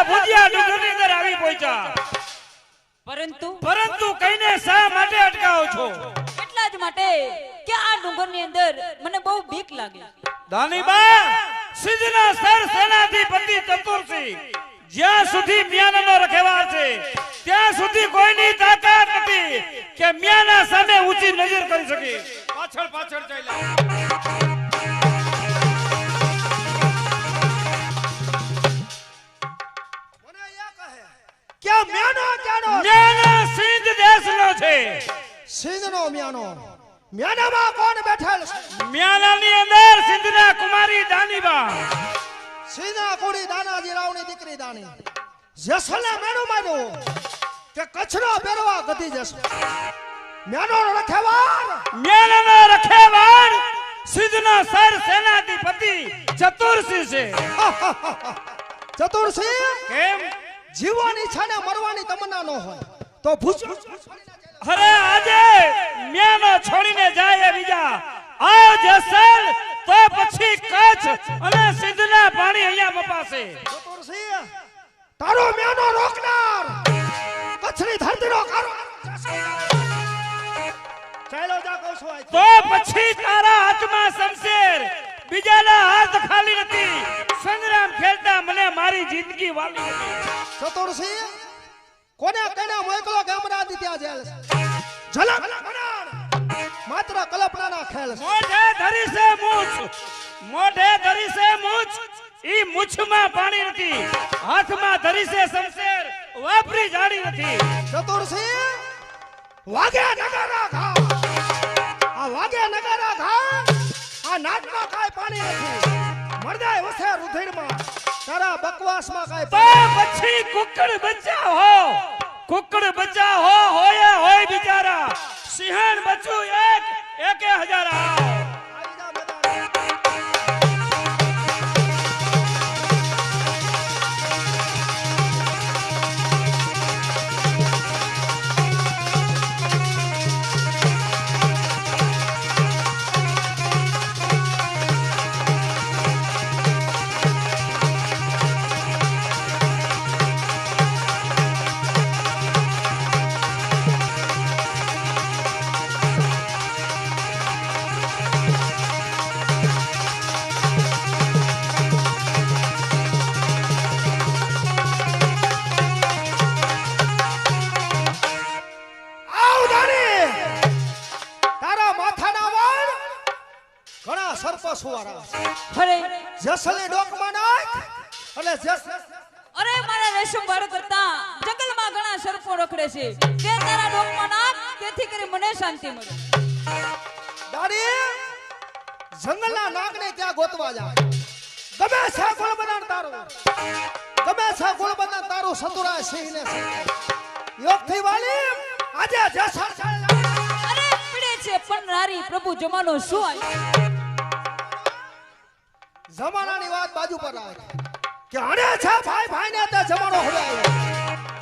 ભુજિયા ડુંગરની અંદર આવી પહોંચ્યા, પરંતુ કઈને શા માટે અટકાવો છો? એટલા જ માટે કે આ ડુંગરની અંદર મને બહુ બીક લાગે. દાનીબા, સિદ્ધના સર સેનાધિપતિ ચતુરસિંહ જ્યાં સુધી મ્યાનનો રખેવાળ છે ત્યાં સુધી કોઈની તાકાત નથી કે મ્યાના સામે ઊંચી નજર કરી શકે. પાછળ પાછળ ચાલ્યા. મને એ કહે કે મ્યાનો ક્યાંનો? મ્યાના સિંધ દેશનો છે. સિંધનો મ્યાનો? મ્યાનામાં કોણ બેઠેલ છે? મ્યાનાની અંદર સિંધના કુમારી દાનીબા. સિંધના કુડી દાનાજી રાવની દીકરી દાની જેસલે મેણો માર્યો કે કચરો પહેરવા ગધી જશે. મ્યાનો રખેવાળ? મ્યાનાનો રખેવાળ સિંધનો સર સેનાધિપતિ ચતુરસિંહ છે. ચતુરસિંહ કેમ? જીવવાની છે ને મરવાની તમન્ના ન હોય તો ભૂજ. અરે આજે મ્યાનો છોડીને જાય બીજા આ જેસલ તો પછી કચ્છ અને સિંધના પાણી અહીંયા મપાશે. ચતુરસિંહ તારો મ્યાનો રોકનાર કચ્છની ધરતીનો કારો ચાલો જા કહું છું. તો પછી તારા હાથમાં શમશેર, બીજાના હાથ ખાલી નથી. સંગ્રામ ખેલતા મને મારી જિંદગી વાલી હતી. ચતુરસિંહ કોને કને મોકલો ગામડાથી ત્યાં જેલ ઝલક બનાર માત્ર કલ્પનાના ખેલ છે. મોઢે ધરી છે મૂછ, મોઢે ધરી છે મૂછ, ઈ મૂછમાં પાણી નથી. હાથમાં ધરી છે શમશેર, વાપરી જાડી નથી. ચતુરસિંહ વાગે નગારા ઘા, આ વાગે નગારા ઘા, આ નાકમાં કાંઈ પાણી નથી. મરદાય વસે રુધિરમાં, તારા બકવાસમાં કાંઈ તો પછી કુકડ બચ્ચા હો, કુકડ બચ્ચા હોય બિચારા. સિંહણ બચ્ચું એક હજારા. જેસલે ડોકમાં નાખ એટલે અરે મારા રેશમ બાળ કરતા જંગલમાં ઘણા સર્પો રખડે છે. તે તારા ડોકમાં નાખ, તેથી કરી મને શાંતિ મળે. દાડી જંગલના નાગને ત્યાં ગોતવા જાય. ગમે છે ગોળ બનાન તારું, ગમે છે ગોળ બનાન તારું સતુરા સિંહને યોગથી વાલી આજે જેસલ અરે પીડે છે પણ નારી પ્રભુ જમાનો શું આવ્યો? જમાનાની વાત બાજુ પર રાખ કે અરે છે ભાઈ ને તે જમાનો હવે આવ્યો.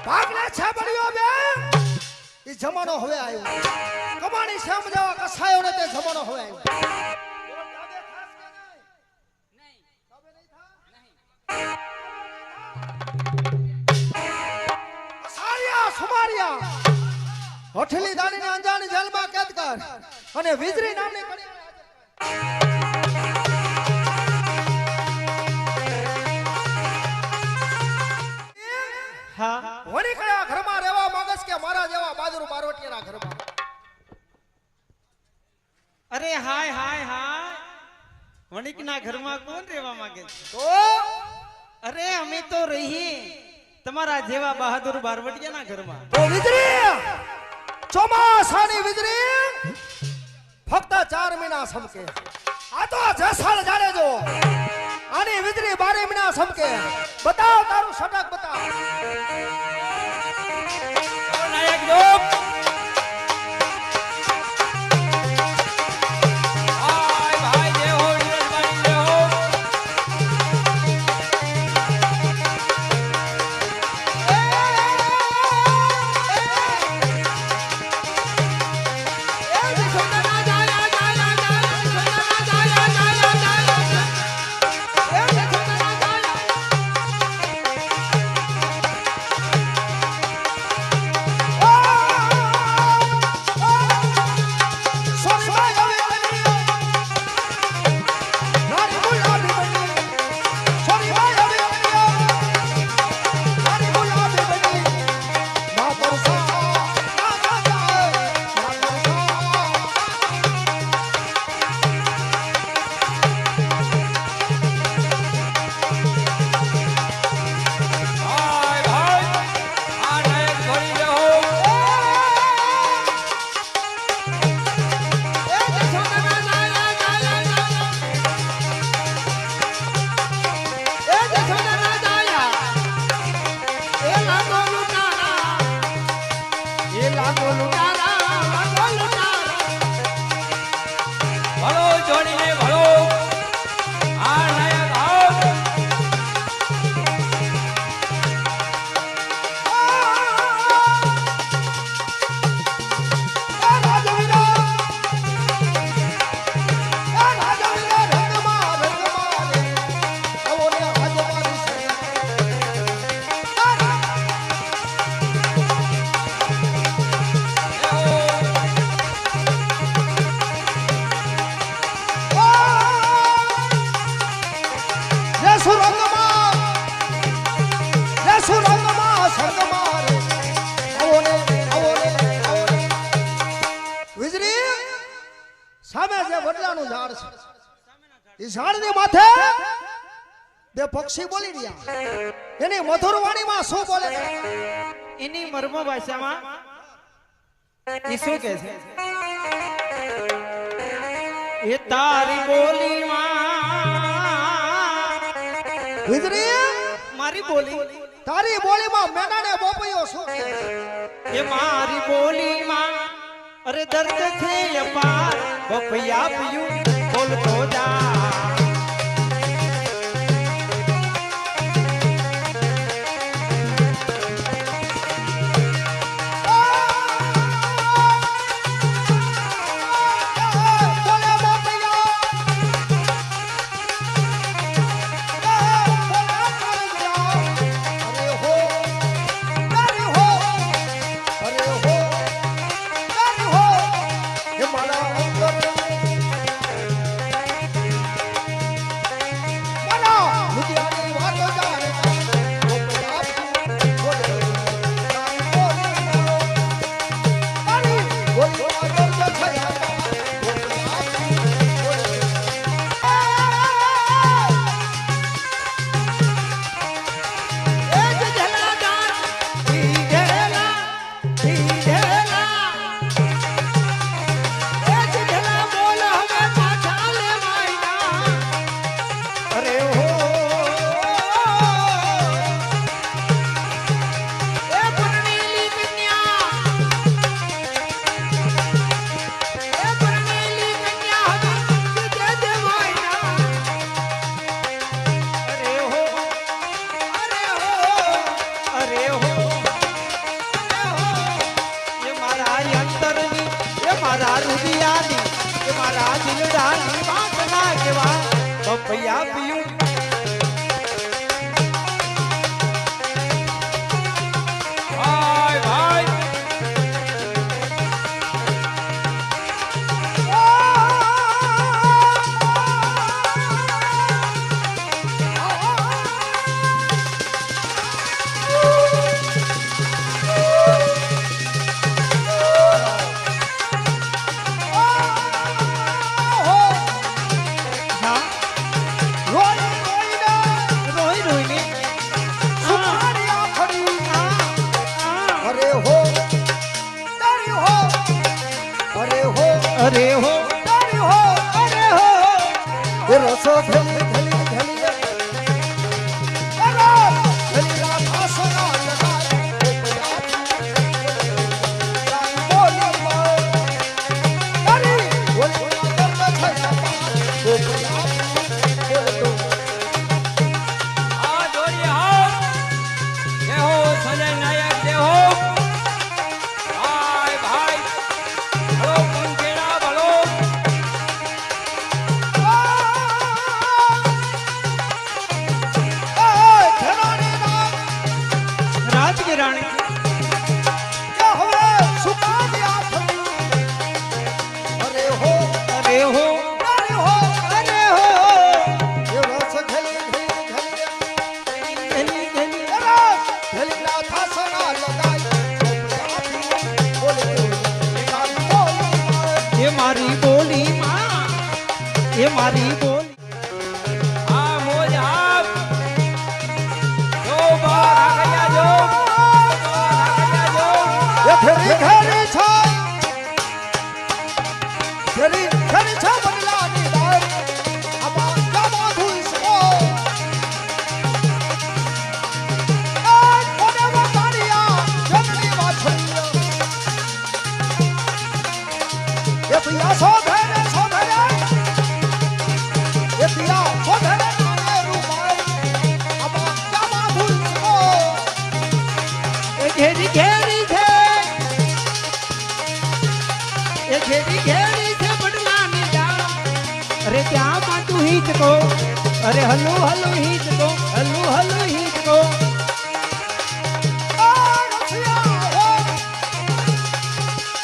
ભાગને છે બળ્યો બે ઈ જમાનો હવે આવ્યો. કમાણી સમજાવા કસાયો ને તે જમાનો હવે આવ્યો. સારિયા સુમારિયા હોઠલી દાણીને અંજાની જેલમાં કેદ કર અને વીજળી નામની કરી વણી કયા ઘરમાં રહેવા માંગસ કે મારા જેવા બાજરો બારવટિયાના ઘરમાં? અરે હાય હાય હાય, વણિકના ઘરમાં કોણ રહેવા માંગે છે? તો અરે અમે તો રહીએ તમારા જેવા બહાદુર બારવટિયાના ઘરમાં. તો વીજળી ચોમાસાની વીજળી ફક્ત 4 મહિના સમકે. આ તો જેસલ જાણે જો આની વીજળી 12 મહિના સમકે. બતાવ તારું સટક બતાવ. નાયક જોગ સુરંગમાં રે સુરંગમાં સંગમાં રે આવો ને આવો ને આવો ને વીજળી સામે જે વડલાનું ઝાડ છે એ ઝાડની માથે બે પક્ષી બોલી રહ્યા એની મધુર વાણીમાં શું બોલે એની મર્મ ભાષામાં એ શું કહે છે એ તારી બોલીમાં વીજળી મારી બોલી તારી બોલીમાં મેનાને બોપૈયો શું એ મારી બોલીમાં અરે દર્દ છે અપાર બપૈયા પીયું બોલતો જા બપૈયા પીયું ભાઈ ભાઈ અરે હો રસો ધલી ધલી ધલી ધલી રાધા સોના લગાય બોલી મારી બોલી દર્દ થયા બોલી આ દોડી હાથ જય હો સંજય નાયક જય હો ભાઈ ભાઈ હલો પંખેડા ભલો રાજકી રાણી અરે હો અરે હો અરે હો અરે હો એ રસ ધલી ધલી ધલી ધલી ધલી રાધા સોના લગાય બોલી એ મારી બોલી માં એ મારી બોલી આ મોજ હાથ જો બાર આગળ્યા જો ઘરી ઘરી છો ઘરી ઘરી છો બદલાની દાર આમાં ગામો ધુઈસો આ કોને વાતારિયા જમની વાછડિયા એ પિયા સો ધરે એ પિયા સો ધરે નાને રૂપાઈ આમાં ગામો ધુઈસો એ ઘેરી ઘેરી છે એ ઘેરી ઘેરી છે બદલાની ડાળ અરે ત્યાં પાટું હિંચકો અરે હલુ હલુ હિંચકો હલુ હલુ હિંચકો આ રસિયા હો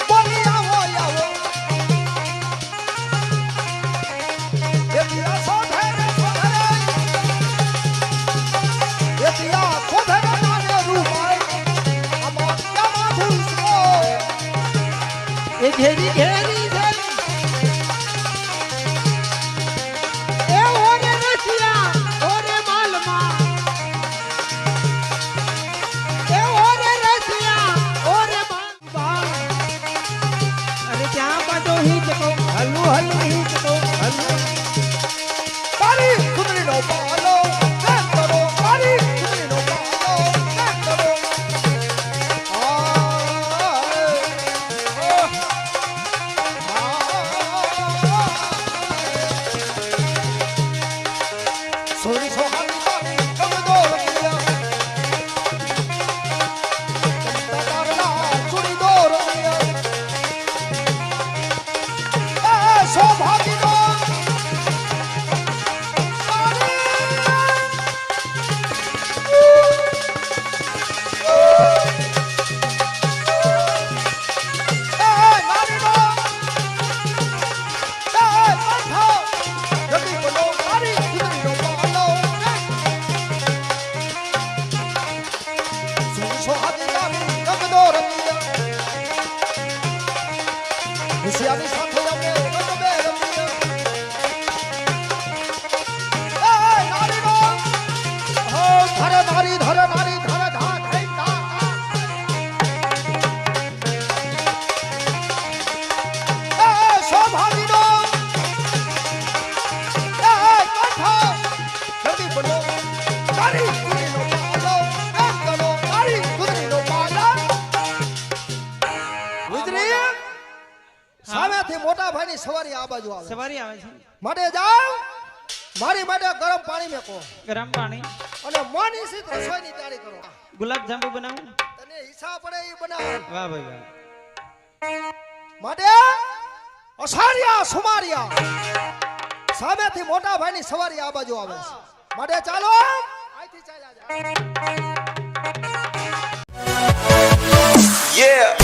બોલી આવો આવો એ પિયા સો ધરે ઘેરી ઘેરી છે એ ઓરે રસિયા ઓરે માલમાં એ ઓરે રસિયા ઓરે માલમાં અરે ક્યાં પાછો હિંચકો હલુ હલુ હિંચકો હલુ તારી સુંદરીનો પાલો કેમ કરો તારી સુંદરીનો પાલો કેમ કરો સોરી સોહાની તારી ગમદો રમિયા તારના સુરી દો રમિયા સૌભાગીનો મોટા ભાઈની સવારી આ બાજુ આવે સવારી આવે છે માટે જાવ મારી માટે ગરમ પાણી મેકો ગરમ પાણી અને મોની સીત રસોઈની તૈયારી કરો ગુલાબ જાંબુ બનાવું તને હિસાબ પડે એ બનાવ વાહ ભાઈ વાહ માટે અસારિયા સુમારિયા સામેથી મોટા ભાઈની સવારી આ બાજુ આવે છે માટે ચાલો અહીંથી ચાલ્યા જા Yeah.